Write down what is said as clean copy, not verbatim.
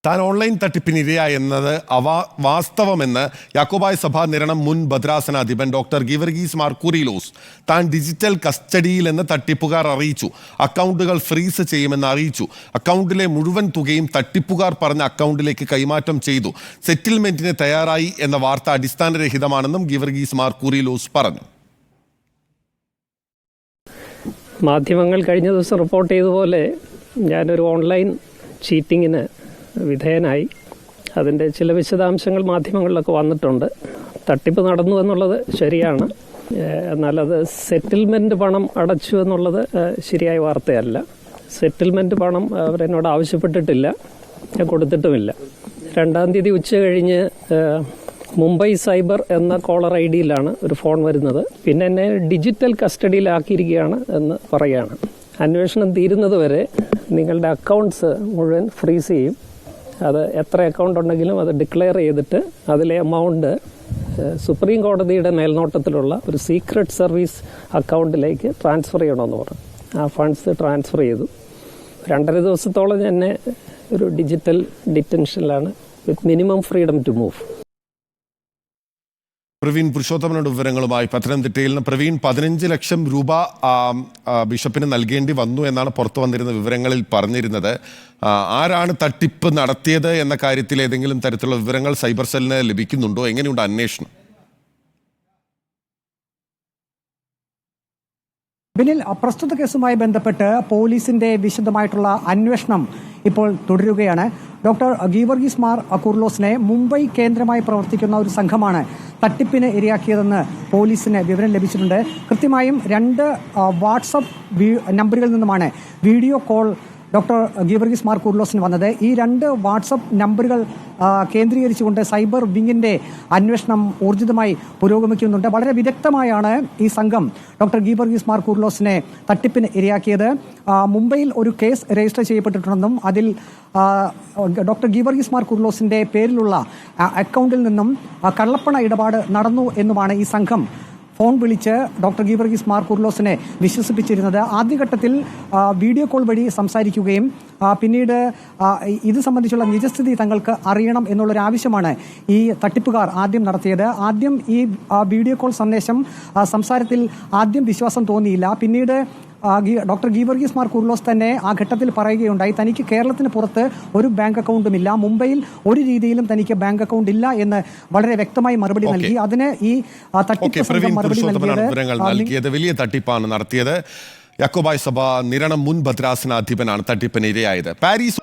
താൻ ഓൺലൈൻ തട്ടിപ്പിനിരയായെന്നത് വാസ്തവമെന്ന് യാക്കോബായ സഭാ നിരണം മുൻ ഭദ്രാസനാധിപൻ ഡോക്ടർ ഗീവർഗീസ് മാർ കൂറിലോസ് താൻ ഡിജിറ്റൽ കസ്റ്റഡിയിലെന്ന് തട്ടിപ്പുകാർ അറിയിച്ചു. അക്കൗണ്ടുകൾ ഫ്രീസ് ചെയ്യുമെന്ന് അറിയിച്ചു. അക്കൗണ്ടിലെ മുഴുവൻ തുകയും തട്ടിപ്പുകാർ പറഞ്ഞ അക്കൗണ്ടിലേക്ക് കൈമാറ്റം ചെയ്തു. സെറ്റിൽമെന്റിന് തയ്യാറായി എന്ന വാർത്ത അടിസ്ഥാനരഹിതമാണെന്നും ഗീവർഗീസ് മാർ കൂറിലോസ് പറഞ്ഞു. മാധ്യമങ്ങൾ കഴിഞ്ഞ ദിവസം റിപ്പോർട്ട് ചെയ്തതുപോലെ ഞാനൊരു ഓൺലൈൻ ചീറ്റിങ്ങിന് വിധേയനായി. അതിൻ്റെ ചില വിശദാംശങ്ങൾ മാധ്യമങ്ങളിലൊക്കെ വന്നിട്ടുണ്ട്. തട്ടിപ്പ് നടന്നു എന്നുള്ളത് ശരിയാണ്. എന്നാൽ അത് സെറ്റിൽമെൻറ്റ് പണം അടച്ചു എന്നുള്ളത് ശരിയായ വാർത്തയല്ല. സെറ്റിൽമെൻറ്റ് പണം അവരെന്നോട് ആവശ്യപ്പെട്ടിട്ടില്ല, ഞാൻ കൊടുത്തിട്ടുമില്ല. 2-ാം തീയതി ഉച്ച കഴിഞ്ഞ് മുംബൈ സൈബർ എന്ന കോളർ ഐ ഡിയിലാണ് ഒരു ഫോൺ വരുന്നത്. പിന്നെ എന്നെ ഡിജിറ്റൽ കസ്റ്റഡിയിലാക്കിയിരിക്കുകയാണ് എന്ന് പറയുകയാണ്. അന്വേഷണം തീരുന്നത് വരെ നിങ്ങളുടെ അക്കൗണ്ട്സ് മുഴുവൻ ഫ്രീസ് ചെയ്യും. അത് എത്ര അക്കൗണ്ട് ഉണ്ടെങ്കിലും അത് ഡിക്ലെയർ ചെയ്തിട്ട് അതിലെ എമൗണ്ട് സുപ്രീം കോടതിയുടെ മേൽനോട്ടത്തിലുള്ള ഒരു സീക്രട്ട് സർവീസ് അക്കൗണ്ടിലേക്ക് ട്രാൻസ്ഫർ ചെയ്യണമെന്ന് പറഞ്ഞു. ആ ഫണ്ട്സ് ട്രാൻസ്ഫർ ചെയ്തു. 2.5 ദിവസത്തോളം എന്നെ ഒരു ഡിജിറ്റൽ ഡിറ്റൻഷനിലാണ് with minimum freedom to move. Praveen പുരുഷോത്തമനോട് വിവരങ്ങളുമായി പത്തനംതിട്ടയിൽ നിന്ന്. പ്രവീൺ, 15 ലക്ഷം രൂപ ബിഷപ്പിന് നൽകേണ്ടി വന്നു എന്നാണ് പുറത്തു വന്നിരുന്ന വിവരങ്ങളിൽ പറഞ്ഞിരുന്നത്. ആരാണ് തട്ടിപ്പ് നടത്തിയത് എന്ന കാര്യത്തിൽ ഏതെങ്കിലും തരത്തിലുള്ള വിവരങ്ങൾ സൈബർ സെല്ലിന് ലഭിക്കുന്നുണ്ടോ? എങ്ങനെയുണ്ട് അന്വേഷണം? ബിനിൽ, പ്രസ്തുത കേസുമായി ബന്ധപ്പെട്ട് പോലീസിന്റെ വിശദമായിട്ടുള്ള അന്വേഷണം ഇപ്പോൾ തുടരുകയാണ്. ഡോക്ടർ ഗീവർഗീസ് മാർ കൂറിലോസിനെ മുംബൈ കേന്ദ്രമായി പ്രവർത്തിക്കുന്ന ഒരു സംഘമാണ് തട്ടിപ്പിന് ഇരയാക്കിയതെന്ന് പോലീസിന് വിവരം ലഭിച്ചിട്ടുണ്ട്. കൃത്യമായും 2 വാട്സപ്പ് നമ്പറുകളിൽ നിന്നുമാണ് video call doctor Geevarghese Mar കൂറിലോസിന് വന്നത്. ഈ 2 വാട്സപ്പ് നമ്പറുകൾ കേന്ദ്രീകരിച്ചുകൊണ്ട് സൈബർ വിങ്ങിന്റെ അന്വേഷണം ഊർജിതമായി പുരോഗമിക്കുന്നുണ്ട്. വളരെ വിദഗ്ധമായാണ് ഈ സംഘം ഡോക്ടർ ഗീവർഗീസ് മാർ കൂറിലോസിനെ തട്ടിപ്പിന് ഇരയാക്കിയത്. മുംബൈയിൽ ഒരു കേസ് രജിസ്റ്റർ ചെയ്യപ്പെട്ടിട്ടുണ്ടെന്നും അതിൽ ഡോക്ടർ ഗീവർഗീസ് മാർ കൂറിലോസിന്റെ പേരിലുള്ള അക്കൗണ്ടിൽ നിന്നും കള്ളപ്പണ ഇടപാട് നടന്നു എന്നുമാണ് ഈ സംഘം ഫോൺ വിളിച്ച് ഡോക്ടർ ഗീവർഗീസ് മാർ കൂറിലോസിനെ വിശ്വസിപ്പിച്ചിരുന്നത്. ആദ്യഘട്ടത്തിൽ വീഡിയോ കോൾ വഴി സംസാരിക്കുകയും പിന്നീട് ഇത് സംബന്ധിച്ചുള്ള നിജസ്ഥിതി തങ്ങൾക്ക് അറിയണം എന്നുള്ളൊരു ആവശ്യമാണ് ഈ തട്ടിപ്പുകാർ ആദ്യം നടത്തിയത്. ആദ്യം ഈ വീഡിയോ കോൾ സന്ദേശം സംസാരത്തിൽ ആദ്യം വിശ്വാസം തോന്നിയില്ല. പിന്നീട് ഡോക്ടർ ഗീവർഗീസ് മാർ കൂറിലോസ് തന്നെ ആ ഘട്ടത്തിൽ പറയുകയുണ്ടായി, തനിക്ക് കേരളത്തിന് പുറത്ത് ഒരു ബാങ്ക് അക്കൗണ്ടുമില്ല, മുംബൈയിൽ ഒരു രീതിയിലും തനിക്ക് ബാങ്ക് അക്കൗണ്ട് ഇല്ല എന്ന് വളരെ വ്യക്തമായി മറുപടി നൽകി. അതിന് ഈ തട്ടിപ്പ് സംഘം മറുപടി നൽകിയത് വലിയ തട്ടിപ്പാണ് നടത്തിയത്. യാക്കോബായ സഭ നിരണം മുൻ ഭദ്രാസനാധിപനാണ് തട്ടിപ്പിന് ഇരയായത്. പാരീസ്